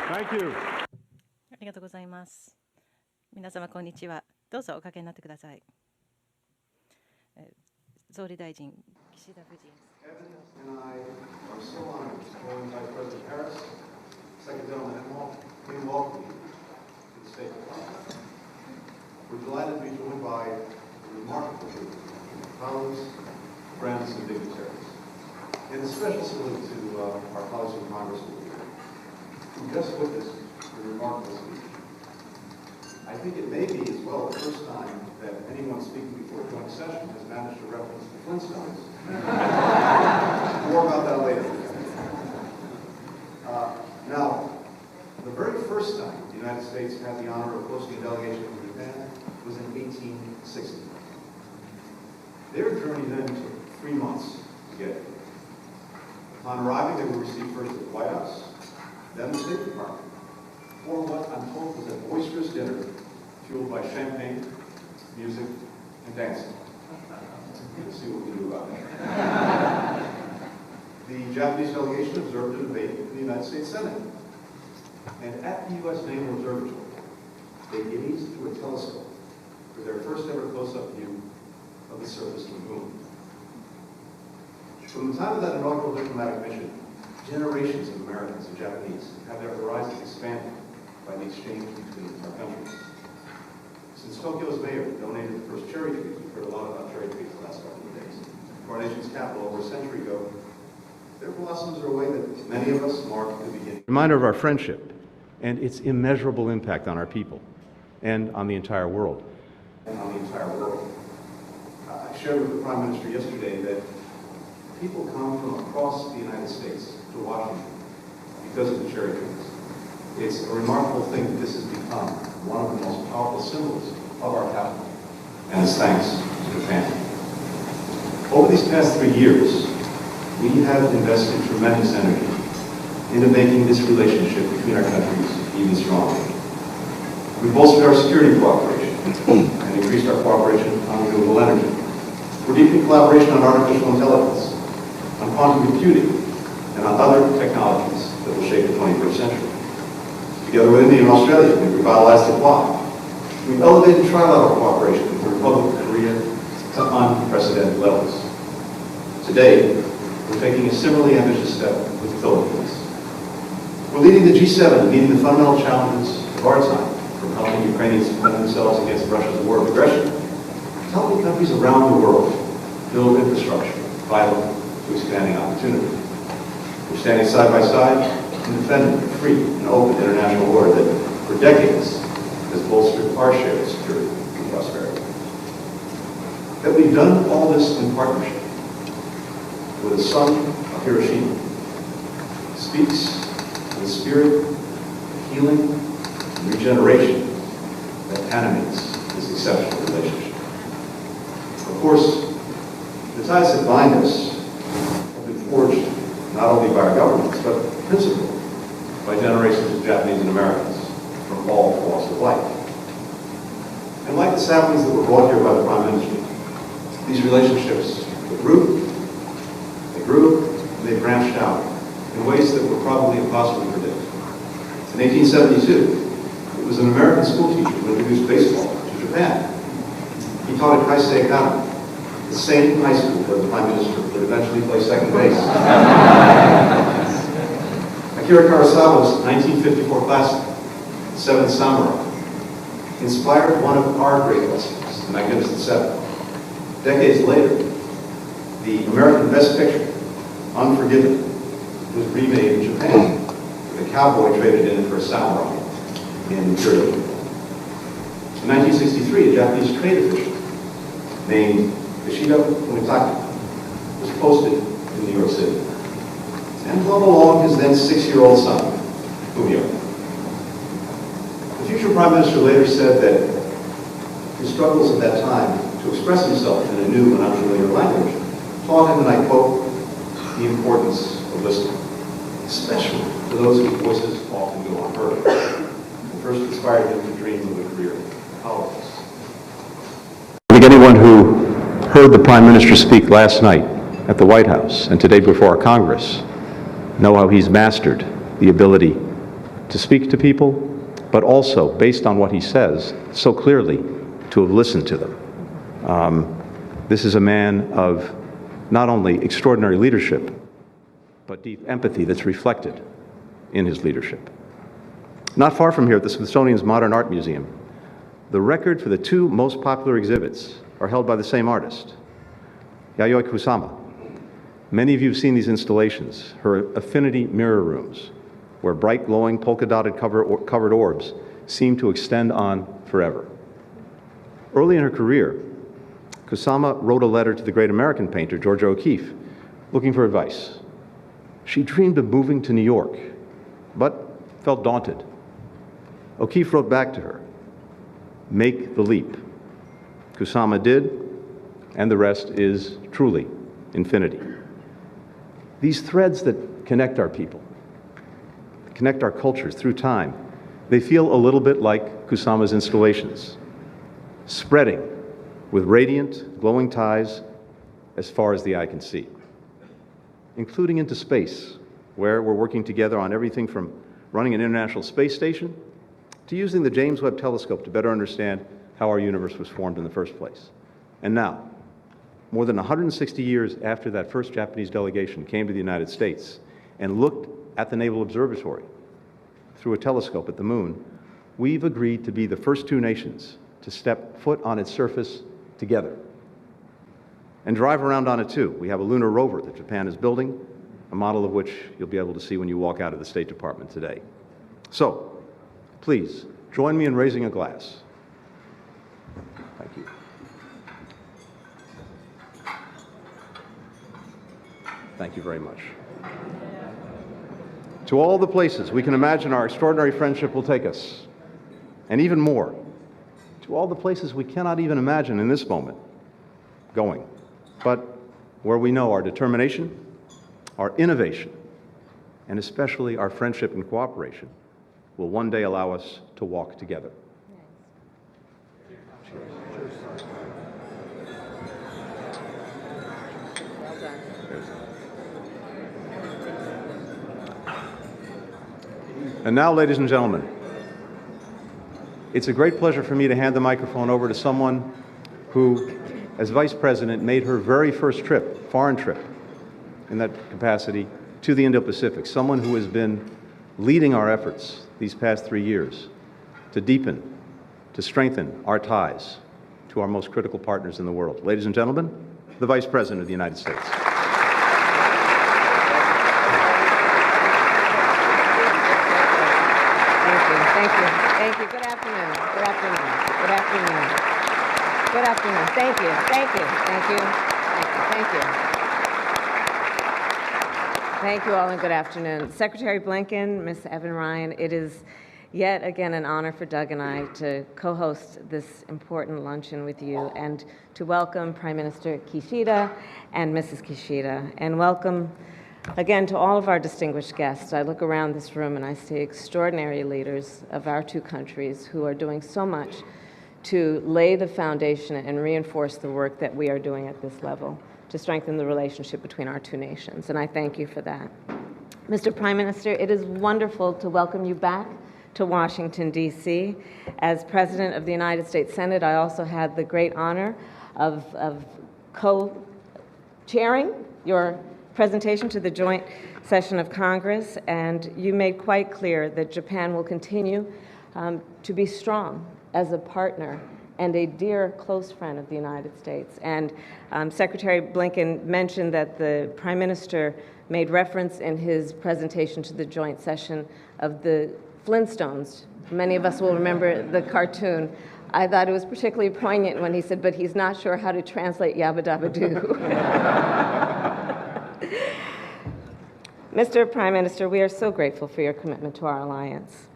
Thank you. ありがとうございます。皆様こんにちは。どうぞおかけになってください。総理大臣岸田夫人。And I are so honored to join Vice President Harris, Second Gentleman in welcome you to the State Department. We're delighted to be joined by a remarkable group of colleagues, friends, and dignitaries. And a special salute to our colleagues in Congress who just witnessed a remarkable speech. I think it may be as well the first time that anyone speaking before a joint session has managed to reference the Flintstones. More about that later. Now, the very first time the United States had the honor of hosting a delegation from Japan was in 1860. Their journey then took 3 months to get here. Upon arriving, they were received first at the White House, then the State Department, for what I'm told was a boisterous dinner fueled by champagne, music, and dancing. We'll see what we do about that. The Japanese delegation observed a debate in the United States Senate. And at the U.S. Naval Observatory, they gazed through a telescope for their first ever close-up view of the surface of the moon. From the time of that inaugural diplomatic mission, generations of Americans and Japanese have their horizons expanded by the exchange between our countries. Since Tokyo's mayor donated the first cherry trees, we've heard a lot about cherry trees the last couple of days, to our nation's capital over a century ago, their blossoms are a way that many of us mark the beginning. Reminder of our friendship and its immeasurable impact on our people and on the entire world. I shared with the Prime Minister yesterday that people come from across the United States to Washington because of the cherry trees. It's a remarkable thing that this has become one of the most powerful symbols of our capital, and it's thanks to Japan. Over these past 3 years, we have invested tremendous energy into making this relationship between our countries even stronger. We've bolstered our security cooperation and increased our cooperation on renewable energy. We're deepening collaboration on artificial intelligence, on quantum computing, and on other technologies that will shape the 21st century. Together with India and Australia, we've revitalized the Quad. We've elevated trilateral cooperation with the Republic of Korea to unprecedented levels. Today, we're taking a similarly ambitious step with the Philippines. We're leading the G7 in meeting the fundamental challenges of our time, from helping Ukrainians defend themselves against Russia's war of aggression, to helping countries around the world build infrastructure vital to expanding opportunity. We're standing side by side in defending a free and open international order that, for decades, has bolstered our shared security and prosperity. That we've done all this in partnership with the son of Hiroshima speaks of the spirit of healing and regeneration that animates this exceptional relationship. Of course, the ties that bind us have been forged not only by our governments, but principally by generations of Japanese and Americans from all walks of life. And like the saplings that were brought here by the Prime Minister, these relationships took root, they grew, and they branched out in ways that were probably impossible to predict. In 1872, it was an American schoolteacher who introduced baseball to Japan. He taught at Kaisei Academy, the same high school where the Prime Minister would eventually play second base. Akira Kurosawa's 1954 classic, Seven Samurai, inspired one of our great westerns, The Magnificent Seven. Decades later, the American Best Picture, Unforgiven, was remade in Japan, with a cowboy traded in it for a samurai in Kyoto. In 1963, a Japanese trade official named Kishida was posted in New York City. And brought along his then 6-year-old son, Fumio. The future Prime Minister later said that his struggles at that time to express himself in a new and unfamiliar language taught him, and I quote, the importance of listening, especially to those whose voices often go unheard, and first inspired him to dream of a career in politics. I think anyone who heard the Prime Minister speak last night at the White House and today before our Congress know how he's mastered the ability to speak to people, but also, based on what he says so clearly, to have listened to them. This is a man of not only extraordinary leadership, but deep empathy that's reflected in his leadership. Not far from here at the Smithsonian's Modern Art Museum, the record for the two most popular exhibits are held by the same artist, Yayoi Kusama. Many of you have seen these installations, her affinity mirror rooms, where bright, glowing, polka-dotted covered orbs seem to extend on forever. Early in her career, Kusama wrote a letter to the great American painter, Georgia O'Keeffe, looking for advice. She dreamed of moving to New York, but felt daunted. O'Keeffe wrote back to her, "Make the leap." Kusama did, and the rest is truly infinity. These threads that connect our people, connect our cultures through time, they feel a little bit like Kusama's installations, spreading with radiant, glowing ties as far as the eye can see, including into space, where we're working together on everything from running an International Space Station to using the James Webb Telescope to better understand how our universe was formed in the first place. And now, more than 160 years after that first Japanese delegation came to the United States and looked at the Naval Observatory through a telescope at the moon, we've agreed to be the first two nations to step foot on its surface together and drive around on it too. We have a lunar rover that Japan is building, a model of which you'll be able to see when you walk out of the State Department today. So, please, join me in raising a glass. Thank you. Thank you very much. To all the places we can imagine our extraordinary friendship will take us, and even more, to all the places we cannot even imagine in this moment going, but where we know our determination, our innovation, and especially our friendship and cooperation will one day allow us to walk together. And now, ladies and gentlemen, it's a great pleasure for me to hand the microphone over to someone who, as Vice President, made her very first trip, foreign trip, in that capacity, to the Indo-Pacific, someone who has been leading our efforts these past 3 years to deepen, to strengthen our ties to our most critical partners in the world. Ladies and gentlemen, the Vice President of the United States. Thank you. Thank you. Good afternoon. Good afternoon. Good afternoon. Good afternoon. Thank you. Thank you. Thank you. Thank you. Thank you all and good afternoon. Secretary Blinken, Ms. Evan Ryan, it is yet again an honor for Doug and I to co-host this important luncheon with you and to welcome Prime Minister Kishida and Mrs. Kishida, and welcome again to all of our distinguished guests. I look around this room and I see extraordinary leaders of our two countries who are doing so much to lay the foundation and reinforce the work that we are doing at this level to strengthen the relationship between our two nations, and I thank you for that. Mr. Prime Minister, it is wonderful to welcome you back to Washington, D.C. As President of the United States Senate, I also had the great honor of co-chairing your presentation to the joint session of Congress, and you made quite clear that Japan will continue to be strong as a partner and a dear close friend of the United States. And Secretary Blinken mentioned that the Prime Minister made reference in his presentation to the joint session of the Flintstones. Many of us will remember the cartoon. I thought it was particularly poignant when he said, but he's not sure how to translate Yabba Dabba Doo. Mr. Prime Minister, we are so grateful for your commitment to our alliance.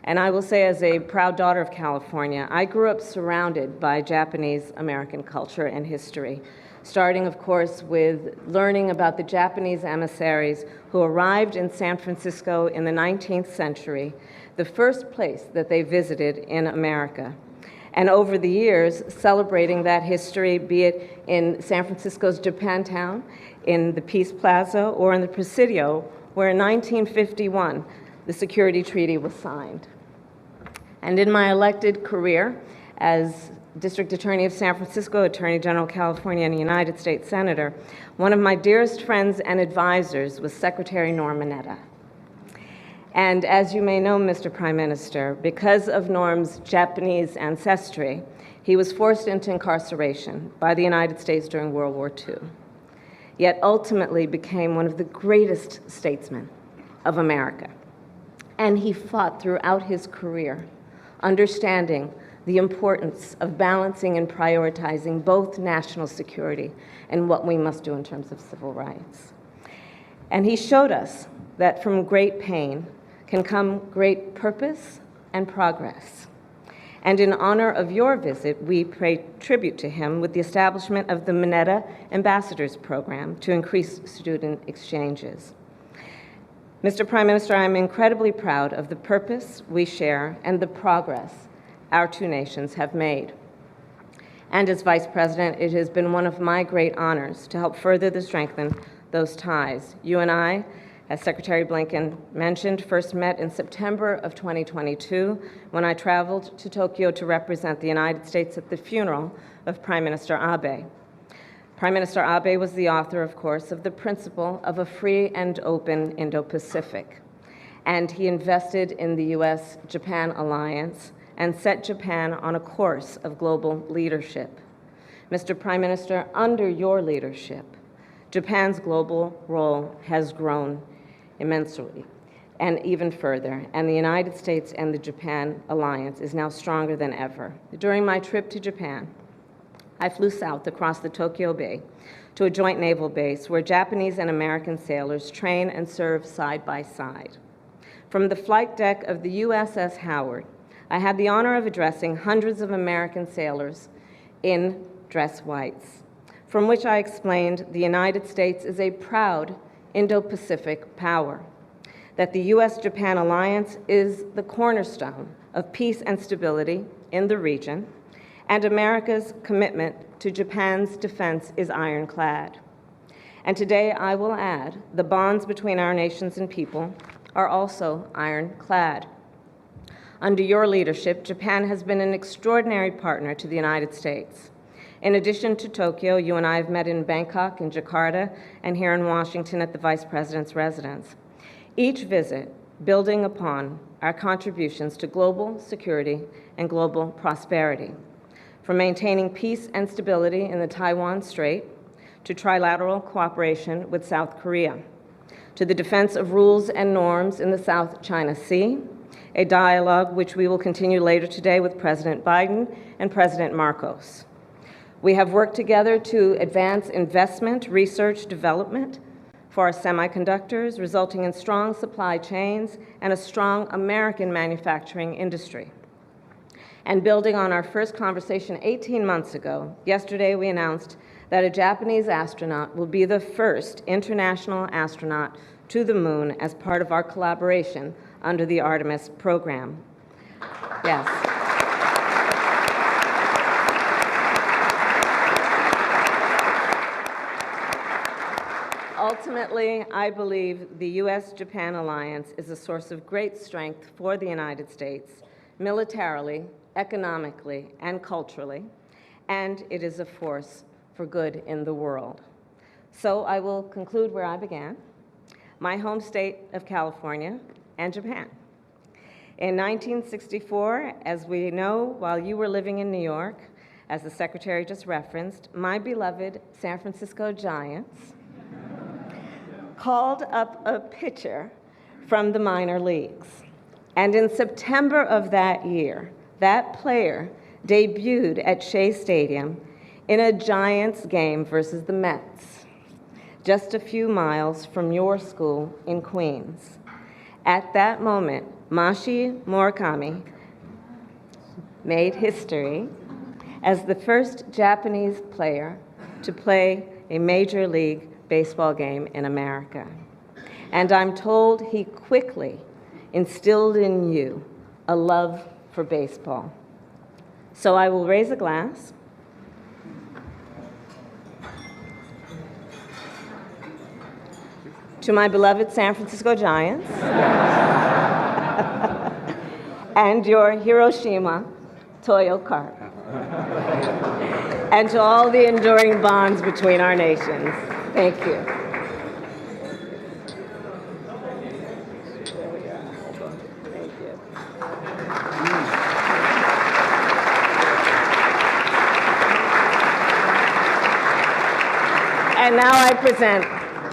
And I will say, as a proud daughter of California, I grew up surrounded by Japanese American culture and history, starting, of course, with learning about the Japanese emissaries who arrived in San Francisco in the 19th century, the first place that they visited in America. And over the years, celebrating that history, be it in San Francisco's Japantown, in the Peace Plaza, or in the Presidio, where in 1951, the security treaty was signed. And in my elected career as District Attorney of San Francisco, Attorney General of California, and a United States Senator, one of my dearest friends and advisors was Secretary Norm Mineta. And as you may know, Mr. Prime Minister, because of Norm's Japanese ancestry, he was forced into incarceration by the United States during World War II, yet ultimately became one of the greatest statesmen of America. And he fought throughout his career, understanding the importance of balancing and prioritizing both national security and what we must do in terms of civil rights. And he showed us that from great pain can come great purpose and progress. And in honor of your visit, we pay tribute to him with the establishment of the Mineta Ambassadors Program to increase student exchanges. Mr. Prime Minister, I'm incredibly proud of the purpose we share and the progress our two nations have made. And as Vice President, it has been one of my great honors to help further strengthen those ties. You and I, as Secretary Blinken mentioned, first met in September of 2022 when I traveled to Tokyo to represent the United States at the funeral of Prime Minister Abe. Prime Minister Abe was the author, of course, of the principle of a free and open Indo-Pacific. And he invested in the U.S.-Japan alliance and set Japan on a course of global leadership. Mr. Prime Minister, under your leadership, Japan's global role has grown immensely and even further, and the United States and the Japan alliance is now stronger than ever. During my trip to Japan, I flew south across the Tokyo Bay to a joint naval base where Japanese and American sailors train and serve side by side. From the flight deck of the USS Howard, I had the honor of addressing hundreds of American sailors in dress whites, from which I explained the United States is a proud Indo-Pacific power, that the U.S.-Japan alliance is the cornerstone of peace and stability in the region, and America's commitment to Japan's defense is ironclad. And today, I will add, the bonds between our nations and people are also ironclad. Under your leadership, Japan has been an extraordinary partner to the United States. In addition to Tokyo, you and I have met in Bangkok, in Jakarta, and here in Washington at the Vice President's residence. Each visit building upon our contributions to global security and global prosperity, from maintaining peace and stability in the Taiwan Strait to trilateral cooperation with South Korea, to the defense of rules and norms in the South China Sea, a dialogue which we will continue later today with President Biden and President Marcos. We have worked together to advance investment, research, development for our semiconductors, resulting in strong supply chains and a strong American manufacturing industry. And building on our first conversation 18 months ago, yesterday we announced that a Japanese astronaut will be the first international astronaut to the moon as part of our collaboration under the Artemis program. Yes. Ultimately, I believe the U.S.-Japan alliance is a source of great strength for the United States, militarily, economically, and culturally, and it is a force for good in the world. So I will conclude where I began, my home state of California and Japan. In 1964, as we know, while you were living in New York, as the Secretary just referenced, my beloved San Francisco Giants called up a pitcher from the minor leagues. And in September of that year, that player debuted at Shea Stadium in a Giants game versus the Mets, just a few miles from your school in Queens. At that moment, Mashi Murakami made history as the first Japanese player to play a Major League Baseball game in America. And I'm told he quickly instilled in you a love for baseball. So I will raise a glass. To my beloved San Francisco Giants. and your Hiroshima Toyo Carp, and to all the enduring bonds between our nations. Thank you. And now I present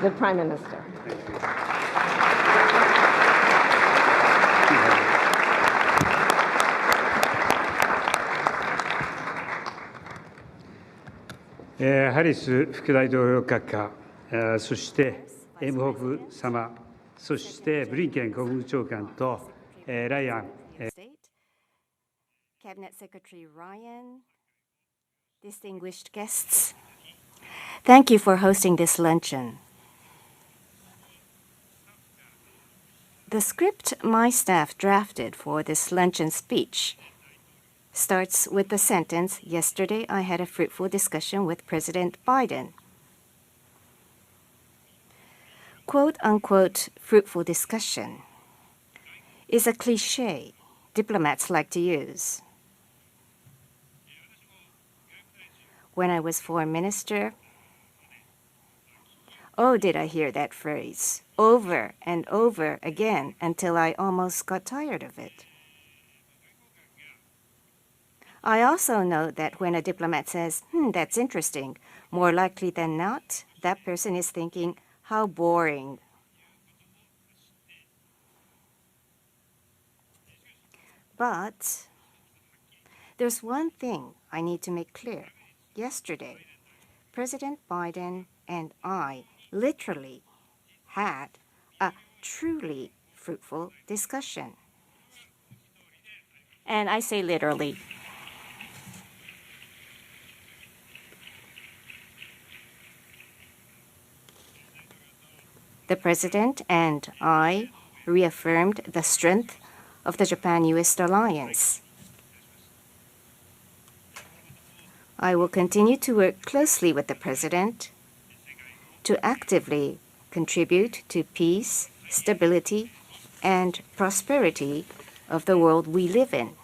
the Prime Minister.ハリス副大統領閣下、そしてエムホフ様、そしてブリンケン国務長官とライアン Cabinet Secretary Ryan, distinguished guests, thank you for hosting this luncheon. The script my staff drafted for this luncheon speech starts with the sentence, "Yesterday I had a fruitful discussion with President Biden." Quote-unquote fruitful discussion is a cliché diplomats like to use. When I was foreign minister, oh, did I hear that phrase over and over again until I almost got tired of it. I also know that when a diplomat says, that's interesting, more likely than not, that person is thinking, how boring. But there's one thing I need to make clear. Yesterday, President Biden and I literally had a truly fruitful discussion. And I say literally. The President and I reaffirmed the strength of the Japan-US alliance. I will continue to work closely with the President to actively contribute to peace, stability, and prosperity of the world we live in.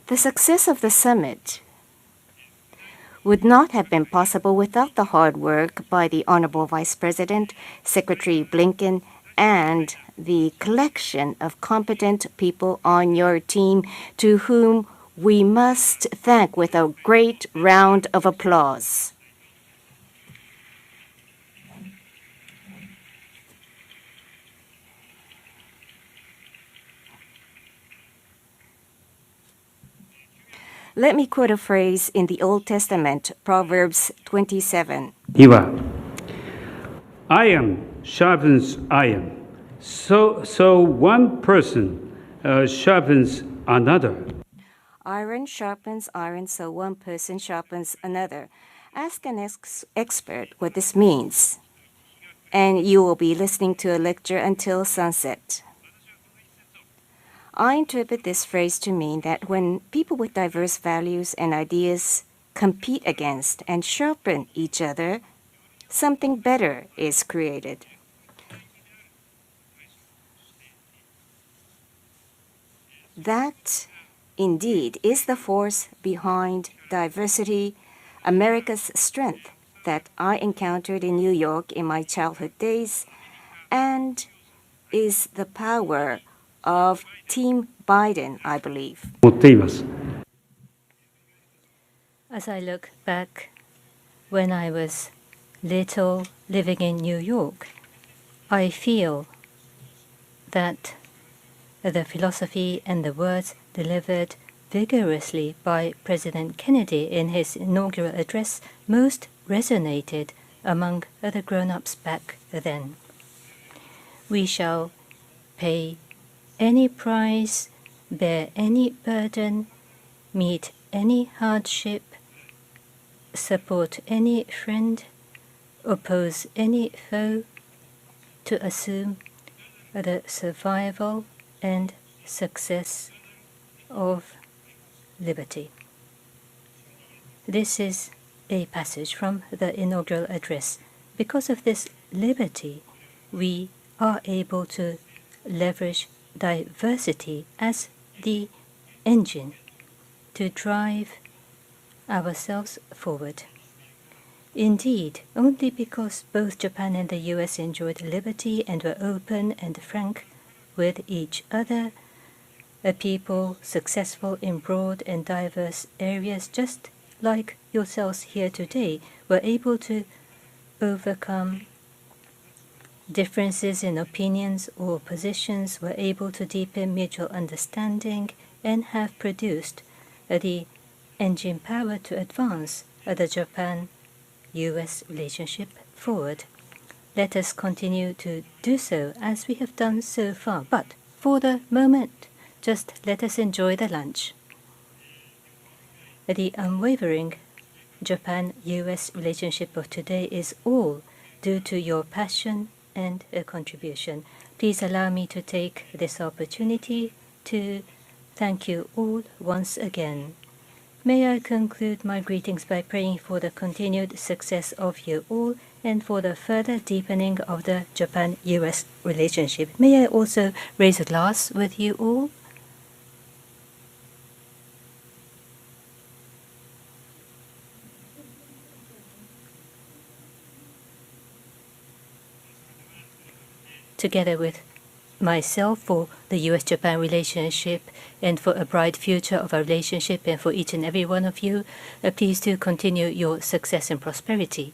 The success of the summit would not have been possible without the hard work by the Honorable Vice President, Secretary Blinken, and the collection of competent people on your team, to whom we must thank with a great round of applause. Let me quote a phrase in the Old Testament, Proverbs 27. Iron sharpens iron, so one person sharpens another. Iron sharpens iron, so one person sharpens another. Ask an expert what this means, and you will be listening to a lecture until sunset. I interpret this phrase to mean that when people with diverse values and ideas compete against and sharpen each other, something better is created. That, indeed, is the force behind diversity, America's strength, that I encountered in New York in my childhood days, and is the power of Team Biden, I believe. As I look back, when I was little living in New York, I feel that the philosophy and the words delivered vigorously by President Kennedy in his inaugural address most resonated among the grown-ups back then. We shall pay any price, bear any burden, meet any hardship, support any friend, oppose any foe, to assume the survival and success of liberty. This is a passage from the inaugural address. Because of this liberty, we are able to leverage diversity as the engine to drive ourselves forward. Indeed, only because both Japan and the US enjoyed liberty and were open and frank with each other, a people successful in broad and diverse areas, just like yourselves here today, were able to overcome differences in opinions or positions, were able to deepen mutual understanding, and have produced the engine power to advance the Japan-US relationship forward. Let us continue to do so as we have done so far. But for the moment, just let us enjoy the lunch. The unwavering Japan-US relationship of today is all due to your passion and contribution. Please allow me to take this opportunity to thank you all once again. May I conclude my greetings by praying for the continued success of you all and for the further deepening of the Japan-US relationship. May I also raise a glass with you all? Together with myself for the US-Japan relationship and for a bright future of our relationship and for each and every one of you, please do continue your success and prosperity.